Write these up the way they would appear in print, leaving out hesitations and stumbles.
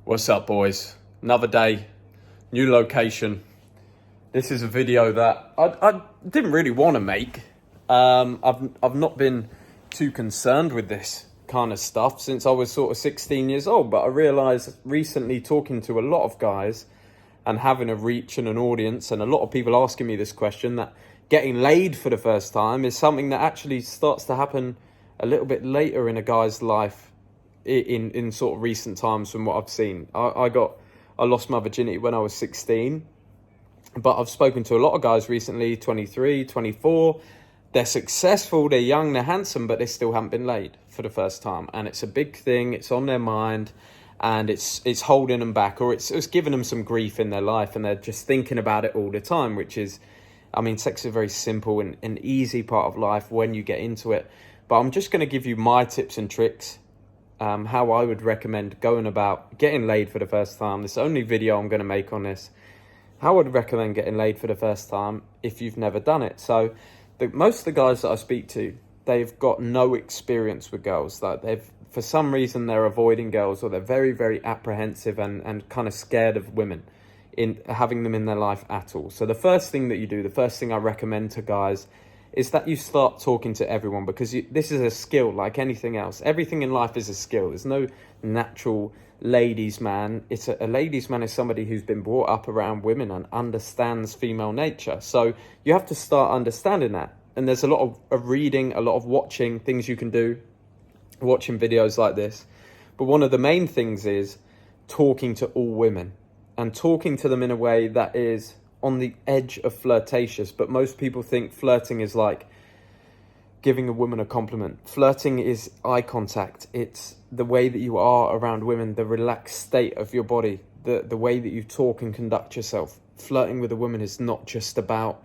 What's up, boys? Another day, new location. This is a video that I didn't really want to make. I've not been too concerned with this kind of stuff since I was sort of 16 years old, but I realised recently, talking to a lot of guys and having a reach and an audience, and a lot of people asking me this question, that getting laid for the first time is something that actually starts to happen a little bit later in a guy's life in sort of recent times from what I've seen. I lost my virginity when I was 16, but I've spoken to a lot of guys recently, 23, 24. They're successful, they're young, they're handsome, but they still haven't been laid for the first time. And it's a big thing, it's on their mind, and it's holding them back, or it's giving them some grief in their life, and they're just thinking about it all the time, which is, I mean, sex is a very simple and an easy part of life when you get into it. But I'm just going to give you my tips and tricks, how I would recommend going about getting laid for the first time. This is the only video I'm going to make on this. How I would recommend getting laid for the first time if you've never done it. So most of the guys that I speak to, they've got no experience with girls. Like, for some reason, they're avoiding girls, or they're very, very apprehensive and kind of scared of women in having them in their life at all. So the first thing that you do, the first thing I recommend to guys, is that you start talking to everyone, because this is a skill like anything else. Everything in life is a skill. There's no natural ladies man. It's a ladies man is somebody who's been brought up around women and understands female nature. So you have to start understanding that. And there's a lot of reading, a lot of watching, things you can do, watching videos like this. But one of the main things is talking to all women, and talking to them in a way that is on the edge of flirtatious. But most people think flirting is like giving a woman a compliment. Flirting is eye contact. It's the way that you are around women, the relaxed state of your body, the way that you talk and conduct yourself. Flirting with a woman is not just about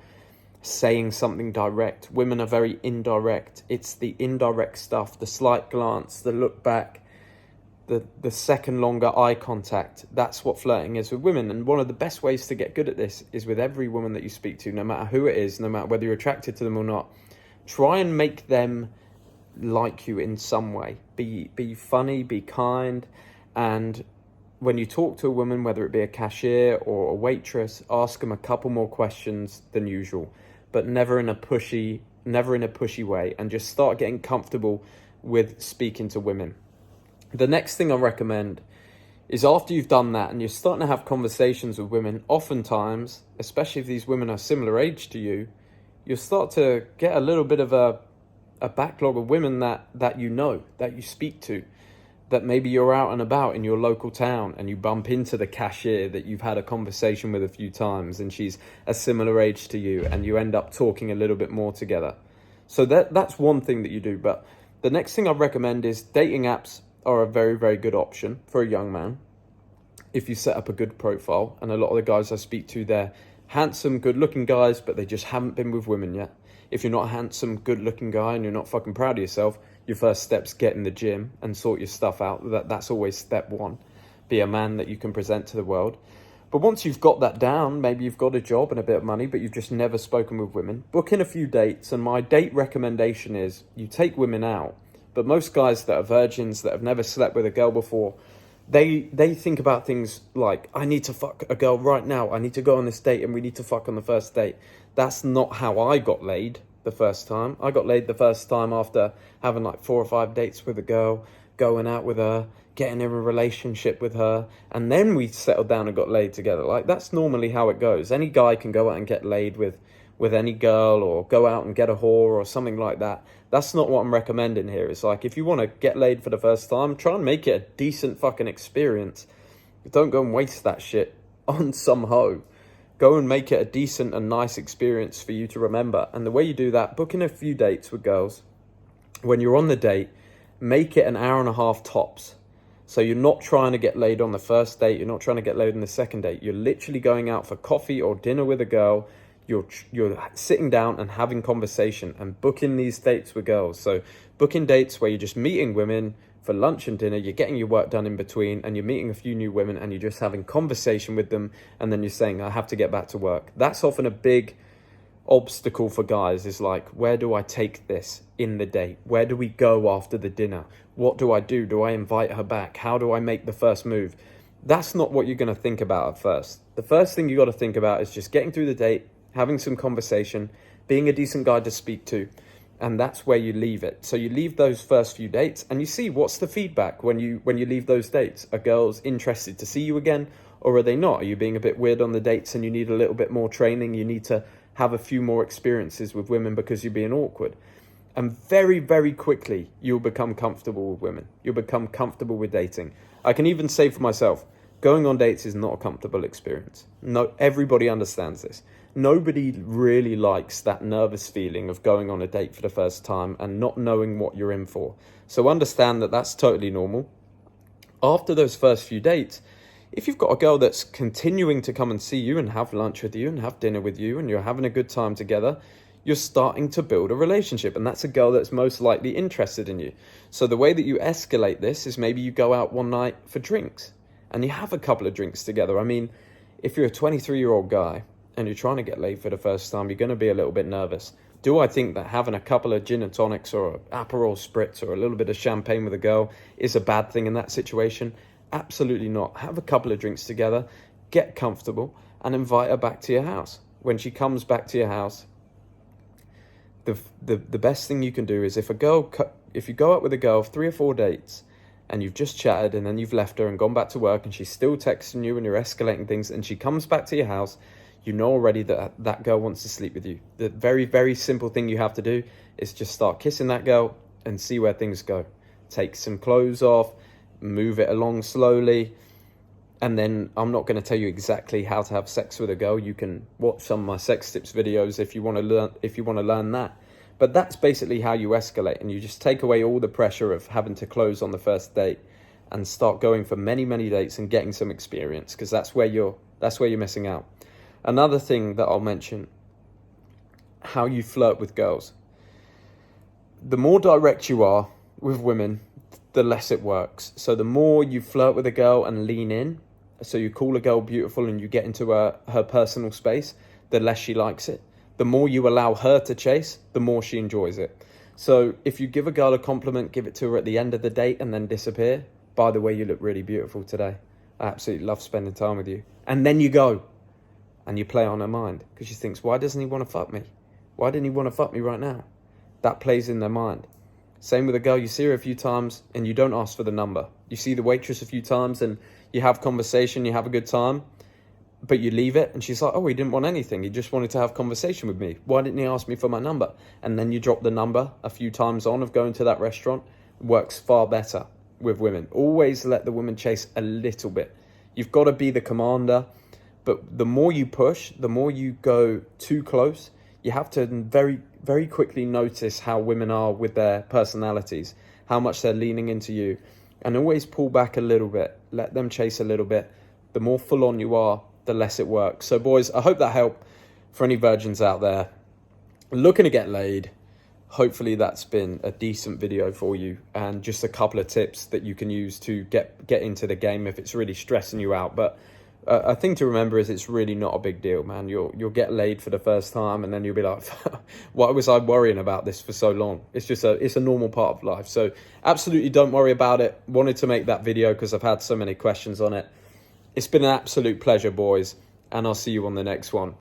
saying something direct. Women are very indirect. It's the indirect stuff, the slight glance, the look back, the second longer eye contact. That's what flirting is with women. And one of the best ways to get good at this is with every woman that you speak to, no matter who it is, no matter whether you're attracted to them or not. Try and make them like you in some way. Be funny, be kind. And when you talk to a woman, whether it be a cashier or a waitress, ask them a couple more questions than usual, but never in a pushy way, and just start getting comfortable with speaking to women. The next thing I recommend is, after you've done that and you're starting to have conversations with women, oftentimes, especially if these women are similar age to you, you'll start to get a little bit of a backlog of women that you know, that you speak to, that maybe you're out and about in your local town and you bump into the cashier that you've had a conversation with a few times, and she's a similar age to you, and you end up talking a little bit more together. So that's one thing that you do. But the next thing I recommend is dating apps are a very, very good option for a young man if you set up a good profile. And a lot of the guys I speak to, they're handsome, good-looking guys, but they just haven't been with women yet. If you're not a handsome, good-looking guy and you're not fucking proud of yourself, your first step's get in the gym and sort your stuff out. That's always step one. Be a man that you can present to the world. But once you've got that down, maybe you've got a job and a bit of money, but you've just never spoken with women, book in a few dates. And my date recommendation is you take women out. But most guys that are virgins, that have never slept with a girl before, they think about things like, I need to fuck a girl right now. I need to go on this date and we need to fuck on the first date. That's not how I got laid the first time. I got laid the first time after having like 4 or 5 dates with a girl, going out with her, getting in a relationship with her, and then we settled down and got laid together. Like, that's normally how it goes. Any guy can go out and get laid with any girl, or go out and get a whore or something like that. That's not what I'm recommending here. It's like, if you want to get laid for the first time, try and make it a decent fucking experience. Don't go and waste that shit on some hoe. Go and make it a decent and nice experience for you to remember. And the way you do that, book in a few dates with girls. When you're on the date, make it an hour and a half tops. So you're not trying to get laid on the first date. You're not trying to get laid on the second date. You're literally going out for coffee or dinner with a girl. You're sitting down and having conversation, and booking these dates with girls. So booking dates where you're just meeting women for lunch and dinner, you're getting your work done in between, and you're meeting a few new women and you're just having conversation with them, and then you're saying, I have to get back to work. That's often a big obstacle for guys, is like, where do I take this in the date? Where do we go after the dinner? What do I do? Do I invite her back? How do I make the first move? That's not what you're going to think about at first. The first thing you got to think about is just getting through the date, having some conversation, being a decent guy to speak to, and that's where you leave it. So you leave those first few dates and you see what's the feedback when you leave those dates. Are girls interested to see you again, or are they not? Are you being a bit weird on the dates and you need a little bit more training? You need to have a few more experiences with women because you're being awkward. And very, very quickly, you'll become comfortable with women. You'll become comfortable with dating. I can even say for myself, going on dates is not a comfortable experience. No, everybody understands this. Nobody really likes that nervous feeling of going on a date for the first time and not knowing what you're in for. So understand that that's totally normal. After those first few dates, if you've got a girl that's continuing to come and see you and have lunch with you and have dinner with you and you're having a good time together, you're starting to build a relationship, and that's a girl that's most likely interested in you. So the way that you escalate this is maybe you go out one night for drinks and you have a couple of drinks together. I mean, if you're a 23-year-old guy and you're trying to get laid for the first time, you're going to be a little bit nervous. Do I think that having a couple of gin and tonics or an Aperol Spritz or a little bit of champagne with a girl is a bad thing in that situation? Absolutely not. Have a couple of drinks together, get comfortable, and invite her back to your house. When she comes back to your house, the best thing you can do is if you go out with a girl 3 or 4 dates and you've just chatted and then you've left her and gone back to work and she's still texting you and you're escalating things and she comes back to your house, you know already that that girl wants to sleep with you. The very, very simple thing you have to do is just start kissing that girl and see where things go. Take some clothes off, move it along slowly. And then I'm not going to tell you exactly how to have sex with a girl. You can watch some of my sex tips videos if you want to learn that. But that's basically how you escalate, and you just take away all the pressure of having to close on the first date and start going for many, many dates and getting some experience, because that's where you're missing out. Another thing that I'll mention, how you flirt with girls. The more direct you are with women, the less it works. So the more you flirt with a girl and lean in, so you call a girl beautiful and you get into her personal space, the less she likes it. The more you allow her to chase, the more she enjoys it. So if you give a girl a compliment, give it to her at the end of the date and then disappear. By the way, you look really beautiful today. I absolutely love spending time with you. And then you go and you play on her mind because she thinks, why doesn't he want to fuck me? Why didn't he want to fuck me right now? That plays in their mind. Same with a girl, you see her a few times and you don't ask for the number. You see the waitress a few times and you have conversation, you have a good time, but you leave it and she's like, oh, he didn't want anything. He just wanted to have conversation with me. Why didn't he ask me for my number? And then you drop the number a few times on of going to that restaurant. It works far better with women. Always let the woman chase a little bit. You've got to be the commander, but the more you push, the more you go too close. You have to very, very quickly notice how women are with their personalities, how much they're leaning into you, and always pull back a little bit. Let them chase a little bit. The more full on you are, the less it works. So boys, I hope that helped for any virgins out there looking to get laid. Hopefully that's been a decent video for you and just a couple of tips that you can use to get into the game if it's really stressing you out. But a thing to remember is it's really not a big deal, man. You'll get laid for the first time and then you'll be like, why was I worrying about this for so long? It's a normal part of life. So absolutely don't worry about it. Wanted to make that video because I've had so many questions on it. It's been an absolute pleasure, boys, and I'll see you on the next one.